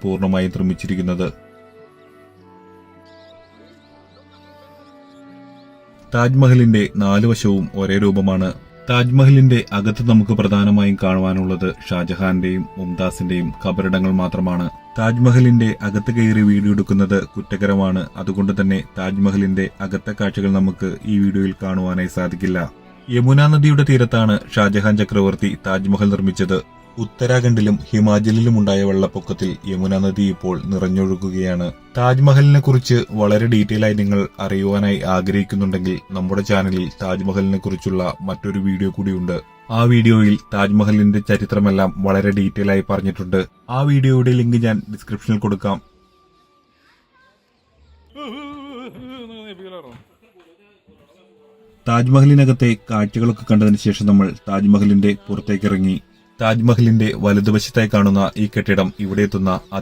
പൂർണ്ണമായി നിർമ്മിച്ചിരിക്കുന്നത്. താജ്മഹലിന്റെ 4 വശവും ഒരേ രൂപമാണ്. താജ്മഹലിന്റെ അകത്ത് നമുക്ക് പ്രധാനമായും കാണുവാനുള്ളത് ഷാജഹാന്റെയും മുംതാസിന്റെയും ഖബറിടങ്ങൾ മാത്രമാണ്. താജ്മഹലിന്റെ അകത്ത് കയറി വീഡിയോ എടുക്കുന്നത് കുറ്റകരമാണ്. അതുകൊണ്ട് തന്നെ താജ്മഹലിന്റെ അകത്തെ കാഴ്ചകൾ നമുക്ക് ഈ വീഡിയോയിൽ കാണുവാനായി സാധിക്കില്ല. യമുന നദിയുടെ തീരത്താണ് ഷാജഹാൻ ചക്രവർത്തി താജ്മഹൽ നിർമ്മിച്ചത്. ഉത്തരാഖണ്ഡിലും ഹിമാചലിലും ഉണ്ടായ വെള്ളപ്പൊക്കത്തിൽ യമുന നദി ഇപ്പോൾ നിറഞ്ഞൊഴുകുകയാണ്. താജ്മഹലിനെ കുറിച്ച് വളരെ ഡീറ്റെയിൽ ആയി നിങ്ങൾ അറിയുവാനായി ആഗ്രഹിക്കുന്നുണ്ടെങ്കിൽ നമ്മുടെ ചാനലിൽ താജ്മഹലിനെ കുറിച്ചുള്ള മറ്റൊരു വീഡിയോ കൂടിയുണ്ട്. ആ വീഡിയോയിൽ താജ്മഹലിന്റെ ചരിത്രമെല്ലാം വളരെ ഡീറ്റെയിൽ ആയി പറഞ്ഞിട്ടുണ്ട്. ആ വീഡിയോയുടെ ലിങ്ക് ഞാൻ ഡിസ്ക്രിപ്ഷനിൽ കൊടുക്കാം. താജ്മഹലിനകത്തെ കാഴ്ചകളൊക്കെ കണ്ടതിന് ശേഷം നമ്മൾ താജ്മഹലിന്റെ പുറത്തേക്കിറങ്ങി. താജ്മഹലിന്റെ വലതുവശത്തായി കാണുന്ന ഈ കെട്ടിടം ഇവിടെ എത്തുന്ന